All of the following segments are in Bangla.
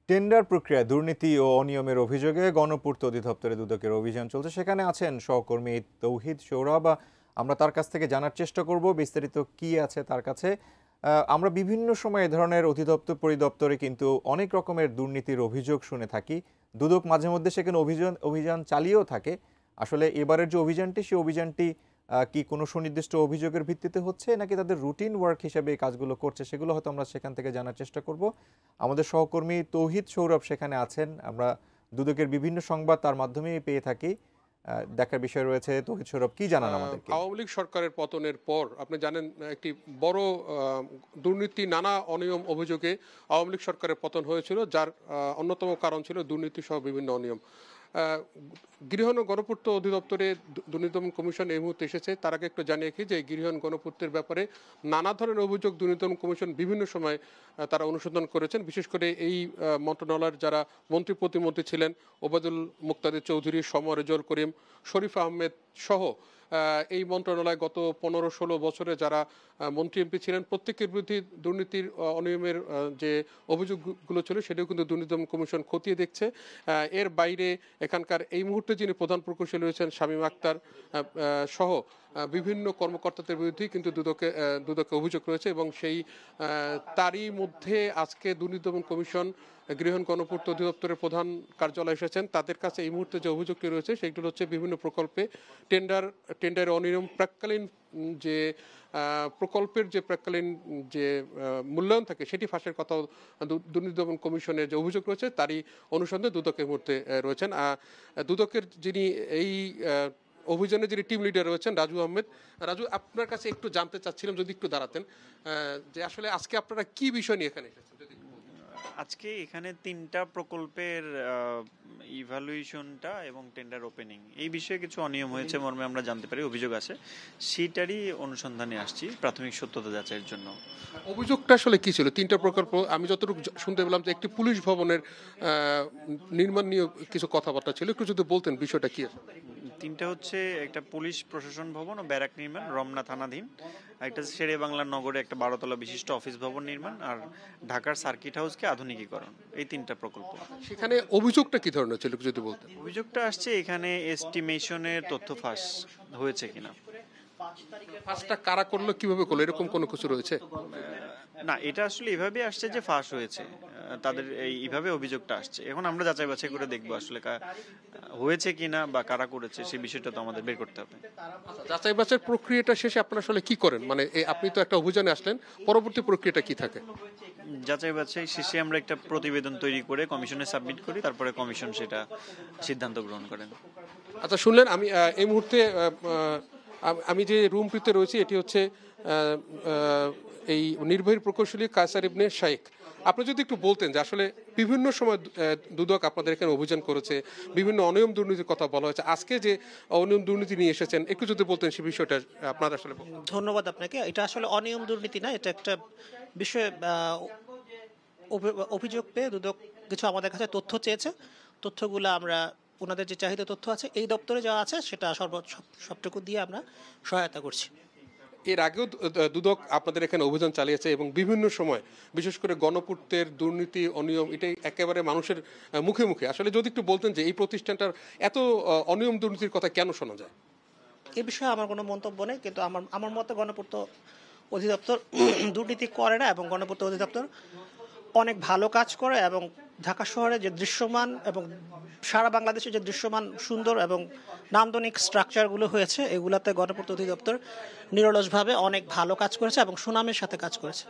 টেন্ডার প্রক্রিয়ায় দুর্নীতি ও অনিয়মের অভিযোগে গণপূর্ত অধিদপ্তরে দুদকের অভিযান চলছে। সেখানে আছেন সহকর্মী তৌহিদ সৌরভ। আমরা তার কাছ থেকে জানার চেষ্টা করব বিস্তারিত কি আছে তার কাছে। আমরা বিভিন্ন সময় এ ধরনের অধিদপ্তর পরিদপ্তরে কিন্তু অনেক রকমের দুর্নীতির অভিযোগ শুনে থাকি। দুদক মাঝে মধ্যে সেখানে অভিযান চালিয়েও থাকে। আসলে এবারের যে অভিযানটি, সেই অভিযানটি কি কোনো সুনির্দিষ্ট অভিযোগের ভিত্তিতে হচ্ছে নাকি তাদের রুটিন ওয়ার্ক হিসেবে এই কাজগুলো করছে, সেগুলো হয়তো আমরা সেখান থেকে জানার চেষ্টা করব। আমাদের সহকর্মী তৌহিদ সৌরভ সেখানে আছেন। আমরা দুদকের বিভিন্ন সংবাদ তার মাধ্যমেই পেয়ে থাকি। দেখার বিষয় রয়েছে। তৌহিদ সৌরভ কি জানান আমাদেরকে? আওয়ামী লীগ সরকারের পতনের পর আপনি জানেন একটি বড় দুর্নীতি, নানা অনিয়ম অভিযোগে আওয়ামী লীগ সরকারের পতন হয়েছিল, যার অন্যতম কারণ ছিল দুর্নীতি সহ বিভিন্ন অনিয়ম। গৃহায়ণ ও গণপূর্ত অধিদপ্তরে দুর্নীতি দমন কমিশন এই মুহূর্তে এসেছে। তার আগে একটু জানিয়ে রাখি যে গৃহায়ণ গণপূর্তের ব্যাপারে নানা ধরনের অভিযোগ দুর্নীতি দমন কমিশন বিভিন্ন সময় তারা অনুসন্ধান করেছেন। বিশেষ করে এই মন্ত্রণালয়ের যারা মন্ত্রী প্রতিমন্ত্রী ছিলেন, ওবায়দুল মুক্তাদির চৌধুরী, সমর রেজাউল করিম, শরীফ আহমেদ সহ এই মন্ত্রণালয় গত 15-16 বছরে যারা মন্ত্রী এমপি ছিলেন, প্রত্যেকের বিরুদ্ধে দুর্নীতির অনিয়মের যে অভিযোগগুলো ছিল সেটাও কিন্তু দুর্নীতি দমন কমিশন খতিয়ে দেখছে। এর বাইরে এখানকার এই মুহূর্তে যিনি প্রধান প্রকৌশলী রয়েছেন শামীম আক্তার সহ বিভিন্ন কর্মকর্তাদের বিরুদ্ধেই কিন্তু দুদকে অভিযোগ রয়েছে, এবং সেই তারই মধ্যে আজকে দুর্নীতি দমন কমিশন গৃহায়ণ গণপূর্ত অধিদপ্তরের প্রধান কার্যালয়ে এসেছেন। তাদের কাছে এই মুহূর্তে যে অভিযোগটি রয়েছে সেগুলো হচ্ছে বিভিন্ন প্রকল্পে টেন্ডার অনিয়ম প্রাক্কালীন যে প্রকল্পের যে প্রাক্কালীন যে মূল্যায়ন থাকে সেটি ফাঁসের কথা দুর্নীতি দমন কমিশনের যে অভিযোগ রয়েছে তারই অনুসন্ধানে দুদকের মধ্যে রয়েছেন। দুদকের যিনি এই অভিযানে যিনি টিম লিডার রয়েছেন রাজু আহমেদ। রাজু, আপনার কাছে একটু জানতে চাচ্ছিলাম, যদি একটু দাঁড়াতেন, যে আসলে আজকে আপনারা কি বিষয় নিয়ে এখানে এসেছেন? আজকে এখানে 3টা প্রকল্পের ইভালুয়েশনটা এবং টেন্ডার ওপেনিং এই বিষয়ে কিছু অনিয়ম হয়েছে মর্মে আমরা জানতে পারি, অভিযোগ আছে, সেটারই অনুসন্ধানে আসছি প্রাথমিক সত্যতা যাচাইয়ের জন্য। অভিযোগটা আসলে কি ছিল? 3টা প্রকল্প আমি যতটুকু শুনতে পেলাম যে একটি পুলিশ ভবনের নির্মাণ নিয়ে কিছু কথাবার্তা ছিল, একটু যদি বলতেন বিষয়টা কি আছে। 3টা হচ্ছে একটা পুলিশ প্রশাসন ভবন ও ব্যারাক নির্মাণ রমনা থানাধীন, একটা শেরে বাংলা নগরে একটা 12তলা বিশিষ্ট অফিস ভবন নির্মাণ, আর ঢাকার সার্কিট হাউসকে আধুনিকীকরণ, এই 3টা প্রকল্প। সেখানে অভিযোগটা কি ধরনের ছিল যদি বলতেন? অভিযোগটা আসছে এখানে এস্টিমেশনের তথ্য ফাঁস হয়েছে কিনা। ফাঁসটা কারা করলো, কিভাবে করলো, এরকম কোনো কিছু রয়েছে? না, এটা আসলে এভাবে আসছে যে ফাঁস হয়েছে, তাদের এইভাবে অভিযোগটা আসছে। এখন আমরা যাচাই বাছাই করে দেখবো আসলে হয়েছে কিনা বা কারা করেছে সেই বিষয়টা তো আমাদের বের করতে হবে। যাচাই বাছাই প্রক্রিয়াটা শেষে আপনারা আসলে কি করেন? মানে আপনি তো একটা অভিযানে আসলেন, পরবর্তী প্রক্রিয়াটা কি থাকে? যাচাই বাছাই শেষে আমরা একটা প্রতিবেদন তৈরি করে কমিশনে সাবমিট করি, তারপরে কমিশন সেটা সিদ্ধান্ত গ্রহণ করেন। আচ্ছা, শুনলেন। আমি এই মুহূর্তে আমি যে রুমটিতে রয়েছি এটি হচ্ছে এই নির্বাহী প্রকৌশলী কায়সার ইবনে শাইখ। আপনি যদি একটু বলতেন যে আসলে বিভিন্ন সময় দুদক আপনাদের এখানে অভিযান করেছে, বিভিন্ন অনিয়ম দুর্নীতির কথা বলা হয়েছে, আজকে যে অনিয়ম দুর্নীতি নিয়ে এসেছেন একটু যদি বলতেন সেই বিষয়টা আপনার আসলে। ধন্যবাদ আপনাকে। এটা আসলে অনিয়ম দুর্নীতি না, এটা একটা বিষয়ে অভিযোগ পেয়ে দুদক কিছু আমাদের কাছে তথ্য চেয়েছে। তথ্যগুলো আমরা ওনাদের যে চাহিদা তথ্য আছে এই দপ্তরে যা আছে সেটা সবটুকু দিয়ে আমরা সহায়তা করছি। এর আগেও দুদক আপনাদের এখানে অভিযান চালিয়েছে এবং বিভিন্ন সময় বিশেষ করে গণপূর্তের দুর্নীতি অনিয়ম এটাই একেবারে মানুষের মুখে মুখে। আসলে যদি একটু বলতেন যে এই প্রতিষ্ঠানটার এত অনিয়ম দুর্নীতির কথা কেন শোনা যায়? এ বিষয়ে আমার কোনো মন্তব্য নেই, কিন্তু আমার মতে গণপূর্ত অধিদপ্তর দুর্নীতি করে না, এবং গণপূর্ত অধিদপ্তর অনেক ভালো কাজ করে, এবং ঢাকা শহরে যে দৃশ্যমান এবং সারা বাংলাদেশে যে দৃশ্যমান সুন্দর এবং নান্দনিক স্ট্রাকচারগুলো হয়েছে এগুলাতে গণপূর্ত অধিদপ্তর নিরলসভাবে অনেক ভালো কাজ করেছে এবং সুনামের সাথে কাজ করেছে।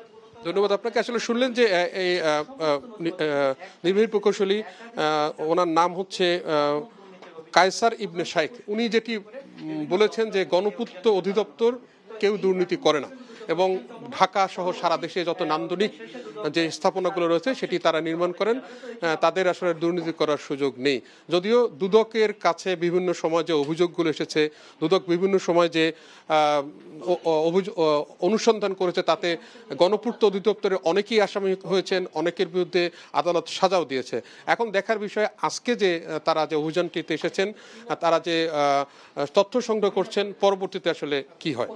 ধন্যবাদ আপনাকে। আসলে শুনলেন যে এই নির্বাহী প্রকৌশলী, ওনার নাম হচ্ছে কায়সার ইবনে শাইখ। উনি যেটি বলেছেন যে গণপূর্ত অধিদপ্তর কেউ দুর্নীতি করে না, এবং ঢাকা সহ সারা দেশে যত নান্দনিক যে স্থাপনাগুলো রয়েছে সেটি তারা নির্মাণ করেন, তাদের আসলে দুর্নীতি করার সুযোগ নেই। যদিও দুদকের কাছে বিভিন্ন সময় যে অভিযোগগুলো এসেছে, দুদক বিভিন্ন সময় যে অনুসন্ধান করেছে তাতে গণপূর্ত অধিদপ্তরে অনেকেই আসামি হয়েছেন, অনেকের বিরুদ্ধে আদালত সাজাও দিয়েছে। এখন দেখার বিষয় আজকে যে তারা যে অভিযানটিতে এসেছেন, তারা যে তথ্য সংগ্রহ করছেন, পরবর্তীতে আসলে কি হয়।